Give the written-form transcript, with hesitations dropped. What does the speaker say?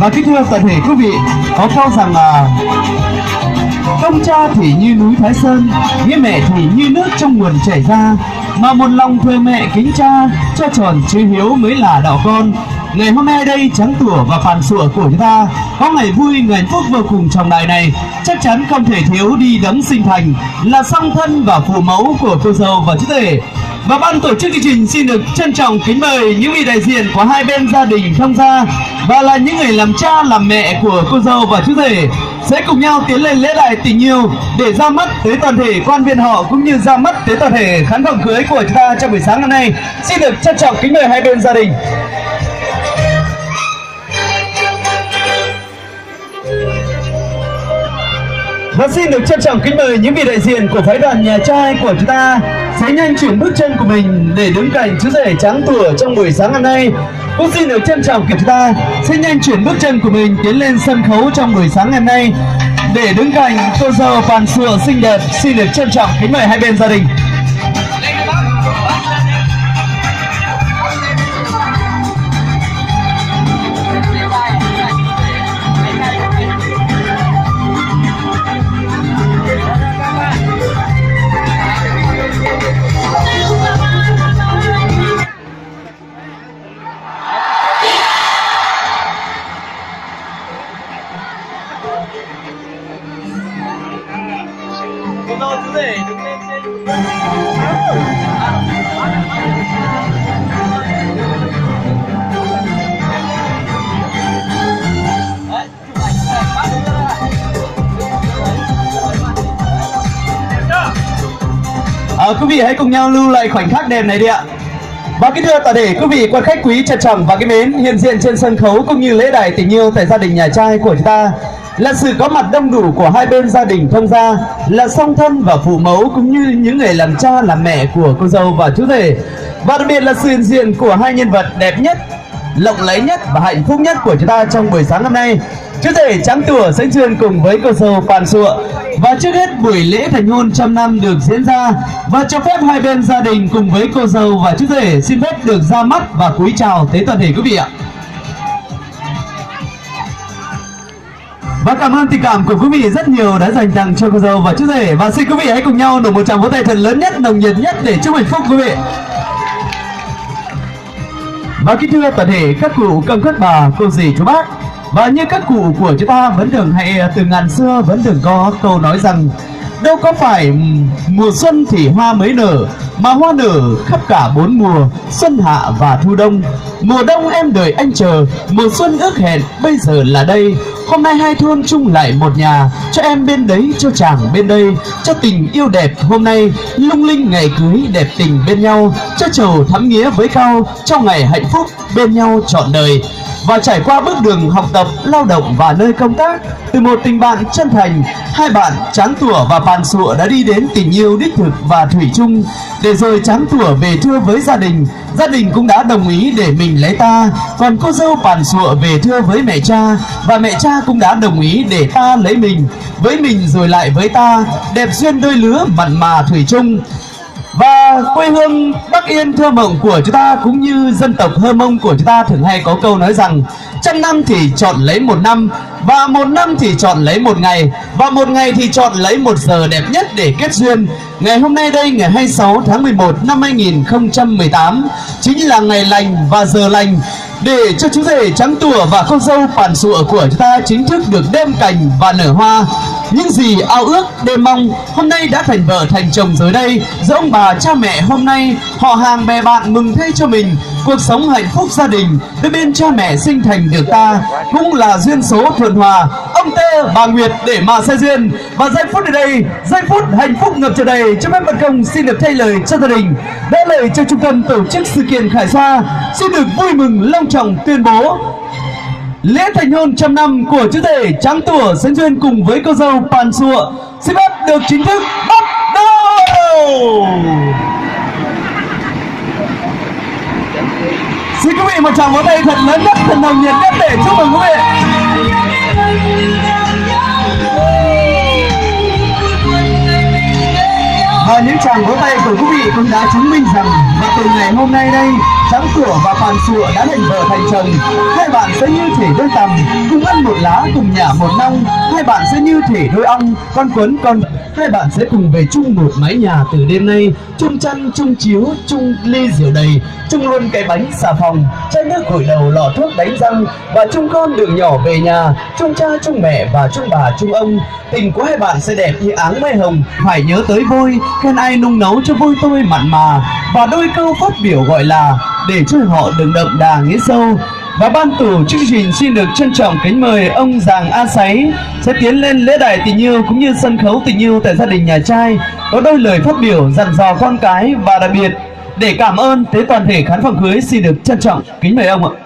Và kính thưa toàn thể quý vị, có câu rằng là công cha thì như núi Thái Sơn, nghĩa mẹ thì như nước trong nguồn chảy ra, mà một lòng thương mẹ kính cha, cho tròn chữ hiếu mới là đạo con. Ngày hôm nay đây Trắng Tủa và Pàn Sụa của chúng ta có ngày vui, ngày hạnh phúc vô cùng trọng đại này, chắc chắn không thể thiếu đi đấng sinh thành là song thân và phụ mẫu của cô dâu và chú rể. Và ban tổ chức chương trình xin được trân trọng kính mời những vị đại diện của hai bên gia đình thông gia và là những người làm cha làm mẹ của cô dâu và chú rể sẽ cùng nhau tiến lên lễ đài tình yêu để ra mắt tới toàn thể quan viên họ cũng như ra mắt tới toàn thể khán phòng cưới của chúng ta trong buổi sáng hôm nay. Xin được trân trọng kính mời hai bên gia đình. Và xin được trân trọng kính mời những vị đại diện của phái đoàn nhà trai của chúng ta sẽ nhanh chuyển bước chân của mình để đứng cạnh chú rể Trắng Tủa trong buổi sáng hôm nay. Cũng xin được trân trọng chúng ta sẽ nhanh chuyển bước chân của mình tiến lên sân khấu trong buổi sáng hôm nay để đứng cạnh cô dâu Pàn Sụa xinh đẹp. Xin được trân trọng kính mời hai bên gia đình. Quý vị hãy cùng nhau lưu lại khoảnh khắc đẹp này đi ạ. Và kính thưa toàn thể quý vị quan khách quý trân trọng và kính mến, hiện diện trên sân khấu cũng như lễ đài tình yêu tại gia đình nhà trai của chúng ta là sự có mặt đông đủ của hai bên gia đình thông gia, là song thân và phụ mẫu cũng như những người làm cha làm mẹ của cô dâu và chú rể, và đặc biệt là sự hiện diện của hai nhân vật đẹp nhất, lộng lẫy nhất và hạnh phúc nhất của chúng ta trong buổi sáng hôm nay, chú rể Trắng Tủa Sánh Duyên cùng với cô dâu Pàn Sụa. Và trước hết buổi lễ thành hôn trăm năm được diễn ra và cho phép hai bên gia đình cùng với cô dâu và chú rể xin phép được ra mắt và cúi chào tới toàn thể quý vị ạ. Và cảm ơn tình cảm của quý vị rất nhiều đã dành tặng cho cô dâu và chú rể, và xin quý vị hãy cùng nhau nổ một tràng vỗ tay thật lớn nhất, nồng nhiệt nhất để chúc hạnh phúc quý vị. Và kính thưa toàn thể các cụ công các bà, cô dì chú bác, và như các cụ của chúng ta vẫn thường hay từ ngàn xưa vẫn thường có câu nói rằng đâu có phải mùa xuân thì hoa mới nở, mà hoa nở khắp cả bốn mùa, xuân hạ và thu đông. Mùa đông em đợi anh chờ, mùa xuân ước hẹn bây giờ là đây. Hôm nay hai thôn chung lại một nhà, cho em bên đấy cho chàng bên đây, cho tình yêu đẹp hôm nay lung linh ngày cưới đẹp tình bên nhau, cho trầu thắm nghĩa với cao trong ngày hạnh phúc bên nhau trọn đời. Và trải qua bước đường học tập, lao động và nơi công tác, từ một tình bạn chân thành, hai bạn Trắng Tủa và Pàn Sụa đã đi đến tình yêu đích thực và thủy chung. Để rồi Trắng Tủa về thưa với gia đình cũng đã đồng ý để mình lấy ta. Còn cô dâu Pàn Sụa về thưa với mẹ cha, và mẹ cha cũng đã đồng ý để ta lấy mình, với mình rồi lại với ta, đẹp duyên đôi lứa mặn mà thủy chung. Và quê hương Bắc Yên thơ mộng của chúng ta cũng như dân tộc Hơ Mông của chúng ta thường hay có câu nói rằng trăm năm thì chọn lấy một năm, và một năm thì chọn lấy một ngày, và một ngày thì chọn lấy một giờ đẹp nhất để kết duyên. Ngày hôm nay đây, ngày 26 tháng 11 năm 2018 chính là ngày lành và giờ lành để cho chú rể Trắng Tủa và cô dâu Pàn Sụa của chúng ta chính thức được đêm cành và nở hoa. Những gì ao ước đêm mong hôm nay đã thành vợ thành chồng rồi đây. Giữa ông bà cha mẹ hôm nay, họ hàng bè bạn mừng thay cho mình. Cuộc sống hạnh phúc gia đình đôi bên cha mẹ sinh thành được ta, cũng là duyên số thuận hòa. Ông Tê bà Nguyệt để mà xây duyên. Và giây phút ở đây, giây phút hạnh phúc ngập tràn đầy, cho phép bận công xin được thay lời cho gia đình, đỡ lời cho trung tâm tổ chức sự kiện Khải Xoa xin được vui mừng long trọng tuyên bố lễ thành hôn trăm năm của chú rể Trắng Tủa Sánh Duyên cùng với cô dâu Pàn Sụa xin phép được chính thức bắt đầu. Xin quý vị một tràng vỗ tay thật lớn nhất, thật nồng nhiệt nhất để chúc mừng quý vị. Và những tràng vỗ tay của quý vị cũng đã chứng minh rằng và từ ngày hôm nay đây, Trắng Sủa và Phan Sủa đã thành vợ thành chồng. Hai bạn sẽ như thể đôi tằm, cùng ăn một lá, cùng nhả một nong. Hai bạn sẽ như thể đôi ong, con quấn con. Hai bạn sẽ cùng về chung một mái nhà từ đêm nay, chung chăn, chung chiếu, chung ly rượu đầy, chung luôn cái bánh xà phòng, chai nước gội đầu, lọ thuốc đánh răng, và chung con đường nhỏ về nhà, chung cha, chung mẹ và chung bà, chung ông. Tình của hai bạn sẽ đẹp như áng mây hồng. Phải nhớ tới vôi, khen ai nung nấu cho vôi tôi mặn mà, và đôi câu phát biểu gọi là để cho họ đừng đậm đà nghĩa sâu. Và ban tổ chương trình xin được trân trọng kính mời ông Giàng A Sáy sẽ tiến lên lễ đài tình yêu cũng như sân khấu tình yêu tại gia đình nhà trai, có đôi lời phát biểu dặn dò con cái, và đặc biệt để cảm ơn tới toàn thể khán phòng cưới xin được trân trọng kính mời ông ạ.